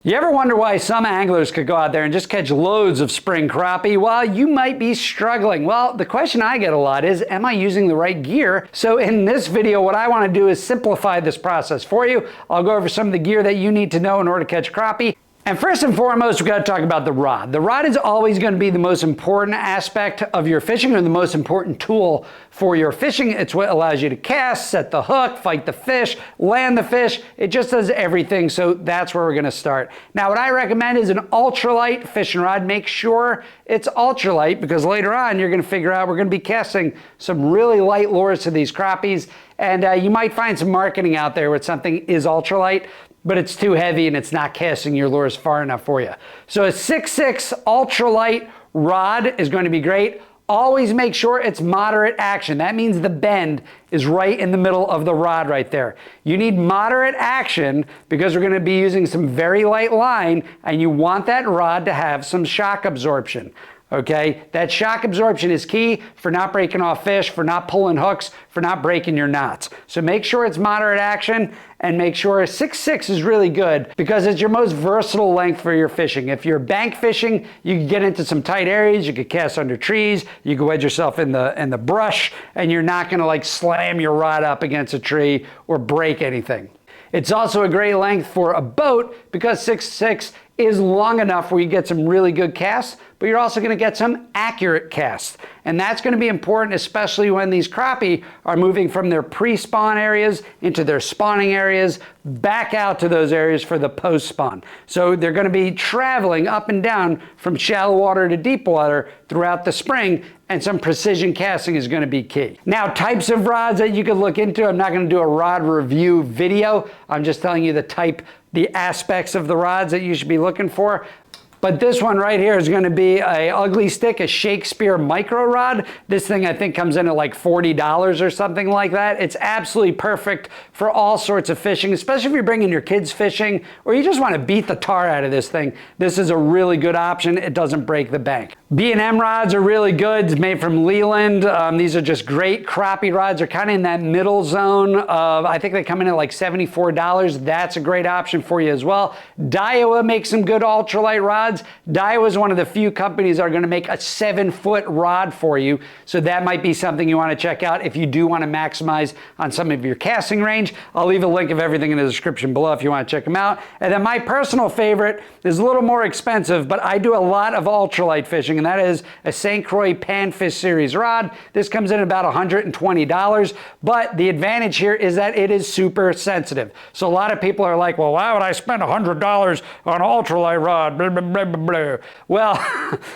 You ever wonder why some anglers could go out there and just catch loads of spring crappie while you might be struggling? Well, the question I get a lot is, am I using the right gear? So in this video, what I want to do is simplify this process for you. I'll go over some of the gear that you need to know in order to catch crappie. And first and foremost, we've got to talk about the rod. The rod is always going to be the most important aspect of your fishing, or the most important tool for your fishing. It's what allows you to cast, set the hook, fight the fish, land the fish. It just does everything, so that's where we're going to start. Now, what I recommend is an ultralight fishing rod. Make sure it's ultralight, because later on you're going to figure out we're going to be casting some really light lures to these crappies, and you might find some marketing out there where something is ultralight, but it's too heavy and it's not casting your lures far enough for you. So a 6.6 ultralight rod is going to be great. Always make sure it's moderate action. That means the bend is right in the middle of the rod right there. You need moderate action because we're going to be using some very light line, and you want that rod to have some shock absorption. Okay, that shock absorption is key for not breaking off fish, for not pulling hooks, for not breaking your knots. So make sure it's moderate action, and make sure 6.6 is really good because it's your most versatile length for your fishing. If you're bank fishing, you can get into some tight areas, you could cast under trees, you can wedge yourself in the brush, and you're not gonna like slam your rod up against a tree or break anything. It's also a great length for a boat because 6.6 is long enough where you get some really good casts, but you're also going to get some accurate casts. And that's going to be important, especially when these crappie are moving from their pre-spawn areas into their spawning areas, back out to those areas for the post-spawn. So they're going to be traveling up and down from shallow water to deep water throughout the spring, and some precision casting is going to be key. Now, types of rods that you could look into. I'm not going to do a rod review video. I'm just telling you the aspects of the rods that you should be looking for. But this one right here is going to be a ugly stick, a Shakespeare micro rod. This thing I think comes in at like $40 or something like that. It's absolutely perfect for all sorts of fishing, especially if you're bringing your kids fishing or you just want to beat the tar out of this thing. This is a really good option. It doesn't break the bank. B&M rods are really good. It's made from Leland. These are just great crappie rods. They're kind of in that middle zone of, I think they come in at like $74. That's a great option for you as well. Daiwa makes some good ultralight rods. Daiwa is one of the few companies that are going to make a 7-foot rod for you, so that might be something you want to check out if you do want to maximize on some of your casting range. I'll leave a link of everything in the description below if you want to check them out. And then my personal favorite is a little more expensive, but I do a lot of ultralight fishing, and that is a St. Croix Panfish Series rod. This comes in at about $120, but the advantage here is that it is super sensitive. So a lot of people are like, well, why would I spend $100 on an ultralight rod? Blah, blah, blah, blah, blah. Well,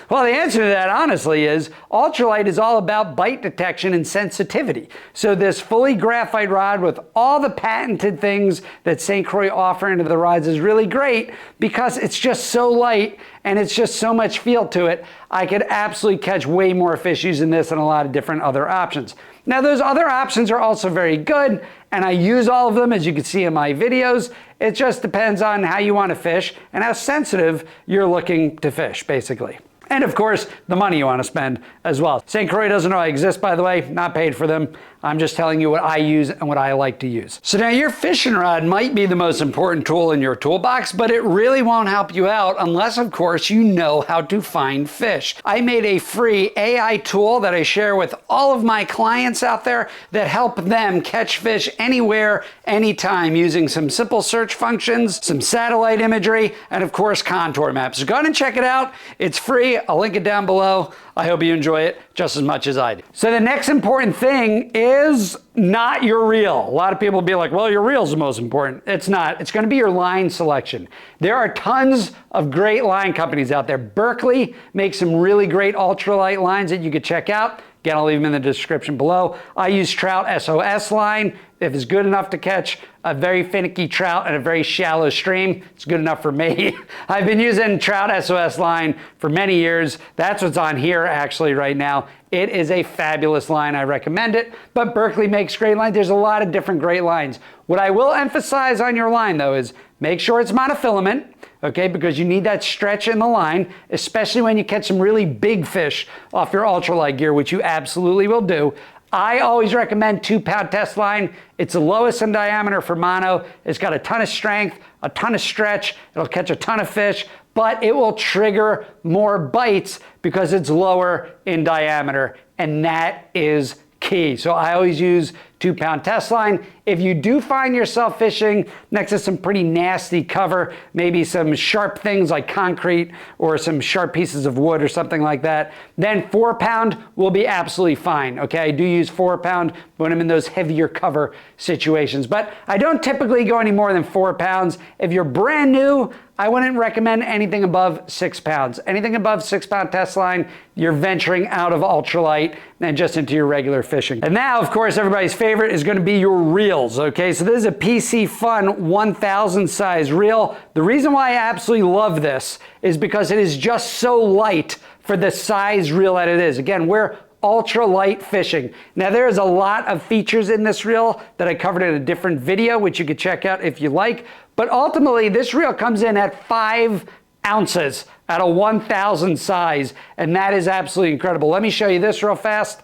the answer to that honestly is ultralight is all about bite detection and sensitivity. So this fully graphite rod with all the patented things that St. Croix offer into the rods is really great because it's just so light and it's just so much feel to it. I could absolutely catch way more fish using this than a lot of different other options. Now, those other options are also very good, and I use all of them, as you can see in my videos. It just depends on how you want to fish and how sensitive you're looking to fish, basically. And of course, the money you want to spend as well. St. Croix doesn't know I exist, by the way, not paid for them. I'm just telling you what I use and what I like to use. So now your fishing rod might be the most important tool in your toolbox, but it really won't help you out unless, of course, you know how to find fish. I made a free AI tool that I share with all of my clients out there that help them catch fish anywhere, anytime, using some simple search functions, some satellite imagery, and of course, contour maps. So go ahead and check it out. It's free. I'll link it down below. I hope you enjoy it just as much as I do. So the next important thing is not your reel. A lot of people will be like, well, your reel's the most important. It's not. It's going to be your line selection. There are tons of great line companies out there. Berkley makes some really great ultralight lines that you could check out. Again, I'll leave them in the description below. I use Trout SOS line. If it's good enough to catch a very finicky trout in a very shallow stream, it's good enough for me. I've been using Trout SOS line for many years. That's what's on here actually right now. It is a fabulous line. I recommend it. But Berkley makes great lines. There's a lot of different great lines. What I will emphasize on your line though is make sure it's monofilament. Okay, because you need that stretch in the line, especially when you catch some really big fish off your ultralight gear, which you absolutely will do. I always recommend 2-pound test line. It's the lowest in diameter for mono. It's got a ton of strength, a ton of stretch. It'll catch a ton of fish, but it will trigger more bites because it's lower in diameter, and that is key. So I always use 2-pound test line. If you do find yourself fishing next to some pretty nasty cover, maybe some sharp things like concrete or some sharp pieces of wood or something like that, then 4-pound will be absolutely fine. Okay, I do use 4-pound when I'm in those heavier cover situations, but I don't typically go any more than 4 pounds. If you're brand new, I wouldn't recommend anything above 6 pounds. Anything above 6-pound test line, you're venturing out of ultralight and just into your regular fishing. And now, of course, everybody's favorite is going to be your reels. Okay, so this is a PC Fun 1000 size reel. The reason why I absolutely love this is because it is just so light for the size reel that it is. Again, we're ultra light fishing. Now there's a lot of features in this reel that I covered in a different video, which you could check out if you like. But ultimately, this reel comes in at 5 ounces at a 1000 size, and that is absolutely incredible. Let me show you this real fast.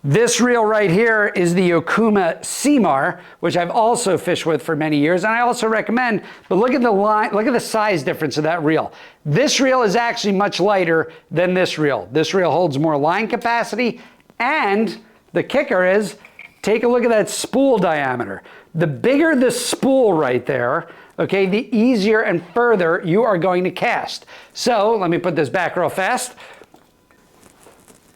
This reel right here is the Okuma Seamar, which I've also fished with for many years, and I also recommend, but look at the line, look at the size difference of that reel. This reel is actually much lighter than this reel. This reel holds more line capacity, and the kicker is, take a look at that spool diameter. The bigger the spool right there, okay, the easier and further you are going to cast. So let me put this back real fast.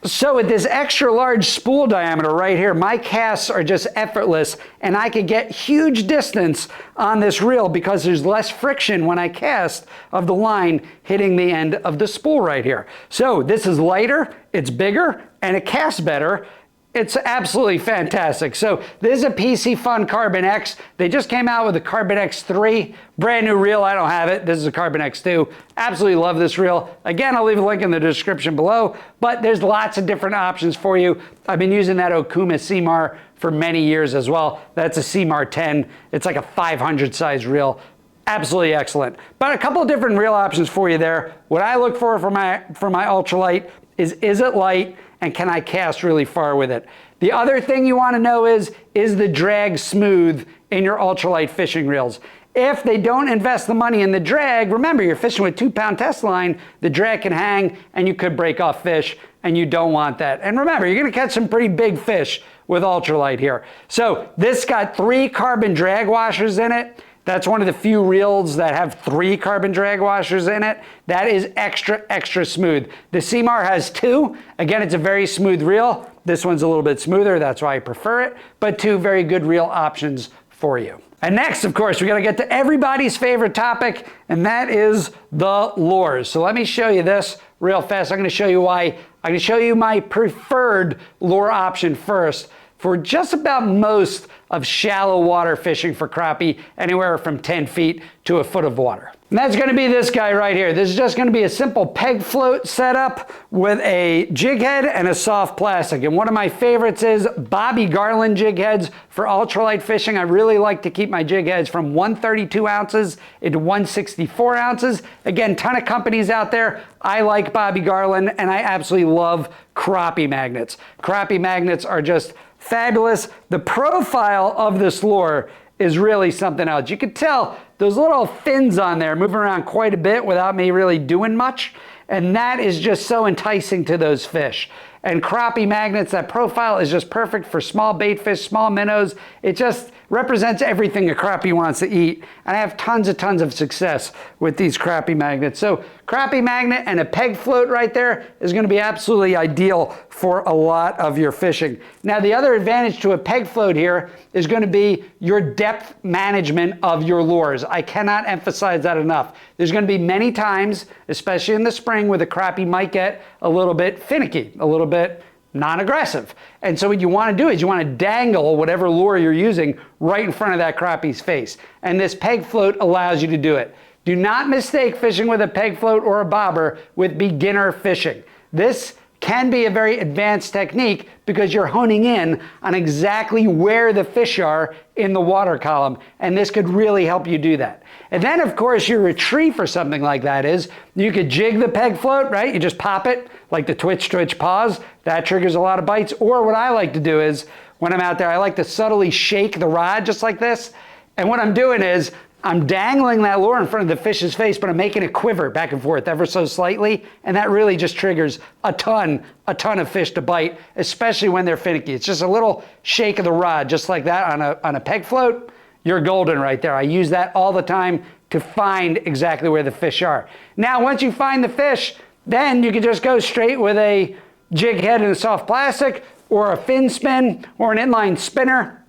So with this extra large spool diameter right here, my casts are just effortless, and I could get huge distance on this reel because there's less friction when I cast of the line hitting the end of the spool right here. So this is lighter, it's bigger, and it casts better. It's absolutely fantastic. So this is a PC Fun Carbon X. They just came out with a Carbon X3, brand new reel. I don't have it. This is a Carbon X2. Absolutely love this reel. Again, I'll leave a link in the description below, but there's lots of different options for you. I've been using that Okuma Seamar for many years as well. That's a Seamar 10. It's like a 500 size reel. Absolutely excellent. But a couple of different reel options for you there. What I look for my ultralight is it light, and can I cast really far with it? The other thing you want to know is the drag smooth in your ultralight fishing reels? If they don't invest the money in the drag, remember you're fishing with 2-pound test line, the drag can hang and you could break off fish, and you don't want that. And remember, you're going to catch some pretty big fish with ultralight here. So this got 3 carbon drag washers in it. That's one of the few reels that have 3 carbon drag washers in it. That is extra, extra smooth. The Seamar has 2. Again, it's a very smooth reel. This one's a little bit smoother, that's why I prefer it, but 2 very good reel options for you. And next, of course, we gotta get to everybody's favorite topic, and that is the lures. So let me show you this real fast. I'm gonna show you why. I'm gonna show you my preferred lure option first for just about most of shallow water fishing for crappie, anywhere from 10 feet to a foot of water. And that's gonna be this guy right here. This is just gonna be a simple peg float setup with a jig head and a soft plastic. And one of my favorites is Bobby Garland jig heads for ultralight fishing. I really like to keep my jig heads from 132 ounces into 164 ounces. Again, ton of companies out there. I like Bobby Garland, and I absolutely love crappie magnets. Crappie magnets are just fabulous. The profile of this lure is really something else. You could tell those little fins on there moving around quite a bit without me really doing much, and that is just so enticing to those fish. And crappie magnets, that profile is just perfect for small bait fish, small minnows. It just represents everything a crappie wants to eat. And I have tons of success with these crappie magnets. So crappie magnet and a peg float right there is going to be absolutely ideal for a lot of your fishing. Now the other advantage to a peg float here is going to be your depth management of your lures. I cannot emphasize that enough. There's going to be many times, especially in the spring, where the crappie might get a little bit finicky, a little bit non-aggressive. And so what you want to do is you want to dangle whatever lure you're using right in front of that crappie's face. And this peg float allows you to do it. Do not mistake fishing with a peg float or a bobber with beginner fishing. This can be a very advanced technique because you're honing in on exactly where the fish are in the water column, and this could really help you do that. And then, of course, your retrieve for something like that is you could jig the peg float, right? You just pop it like the twitch, pause. That triggers a lot of bites. Or what I like to do is when I'm out there, I like to subtly shake the rod just like this. And what I'm doing is I'm dangling that lure in front of the fish's face, but I'm making it quiver back and forth ever so slightly. And that really just triggers a ton of fish to bite, especially when they're finicky. It's just a little shake of the rod, just like that on a peg float. You're golden right there. I use that all the time to find exactly where the fish are. Now, once you find the fish, then you can just go straight with a jig head and a soft plastic, or a fin spin, or an inline spinner.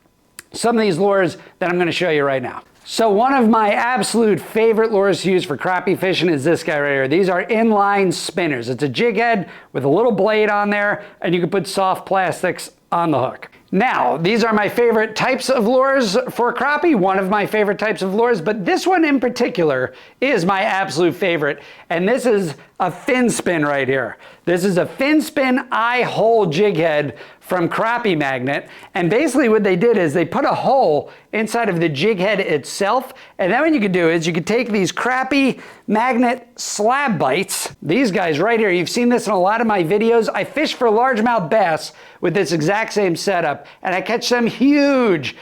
Some of these lures that I'm going to show you right now. So one of my absolute favorite lures to use for crappie fishing is this guy right here. These are inline spinners. It's a jig head with a little blade on there, and you can put soft plastics on the hook. Now, these are my favorite types of lures for crappie, one of my favorite types of lures, but this one in particular is my absolute favorite, and this is a fin spin right here. This is a fin spin eye hole jig head from Crappie Magnet, and basically what they did is they put a hole inside of the jig head itself, and then what you could do is you could take these Crappie Magnet slab bites, these guys right here, you've seen this in a lot of my videos. I fish for largemouth bass with this exact same setup, and I catch some huge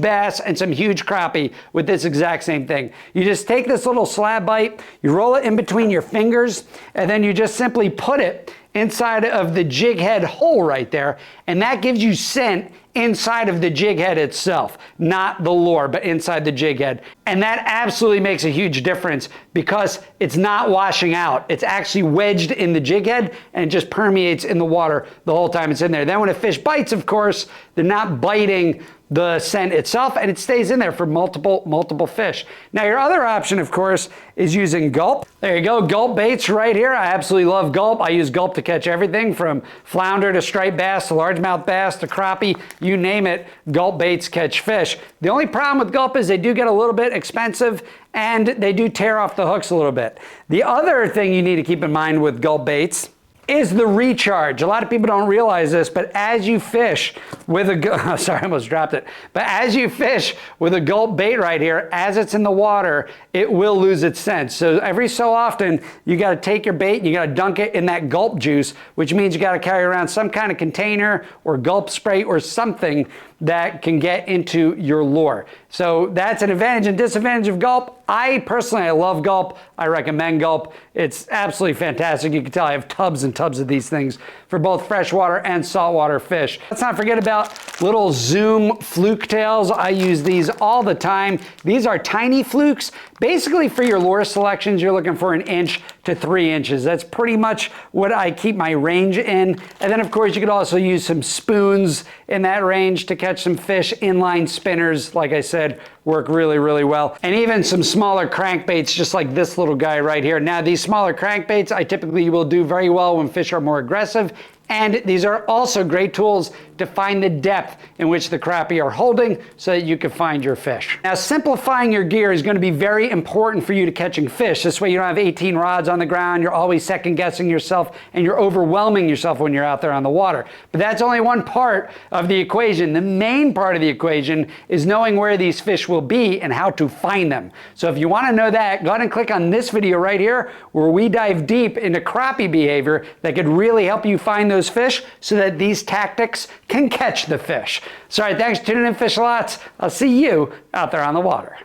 bass and some huge crappie with this exact same thing. You just take this little slab bite, you roll it in between your fingers, and then you just simply put it inside of the jig head hole right there, and that gives you scent inside of the jig head itself, not the lure, but inside the jig head. And that absolutely makes a huge difference because it's not washing out. It's actually wedged in the jig head, and it just permeates in the water the whole time it's in there. Then when a fish bites, of course, they're not biting the scent itself, and it stays in there for multiple fish. Now, your other option, of course, is using gulp. There you go, gulp baits right here. I absolutely love gulp. I use gulp to catch everything from flounder to striped bass to largemouth bass to crappie, you name it, gulp baits catch fish. The only problem with gulp is they do get a little bit expensive, and they do tear off the hooks a little bit. The other thing you need to keep in mind with gulp baits is the recharge. A lot of people don't realize this, but as you fish with a, sorry, I almost dropped it. But as you fish with a gulp bait right here, as it's in the water, it will lose its scent. So every so often, you gotta take your bait and you gotta dunk it in that gulp juice, which means you gotta carry around some kind of container or gulp spray or something that can get into your lure. So that's an advantage and disadvantage of gulp. I love gulp. I recommend gulp. It's absolutely fantastic. You can tell I have tubs and tubs of these things for both freshwater and saltwater fish. Let's not forget about little Zoom fluke tails. I use these all the time. These are tiny flukes. Basically for your lure selections, you're looking for 1 inch to 3 inches. That's pretty much what I keep my range in. And then of course you could also use some spoons in that range to catch some fish. Inline spinners, like I said, work really well. And even some smaller crankbaits, just like this little guy right here. Now these smaller crankbaits, I typically will do very well when fish are more aggressive. And these are also great tools to find the depth in which the crappie are holding so that you can find your fish. Now, simplifying your gear is going to be very important for you to catching fish. This way you don't have 18 rods on the ground, you're always second guessing yourself, and you're overwhelming yourself when you're out there on the water. But that's only one part of the equation. The main part of the equation is knowing where these fish will be and how to find them. So if you want to know that, go ahead and click on this video right here where we dive deep into crappie behavior that could really help you find those fish so that these tactics can catch the fish. So, all right, thanks for tuning in, Fish Lots. I'll see you out there on the water.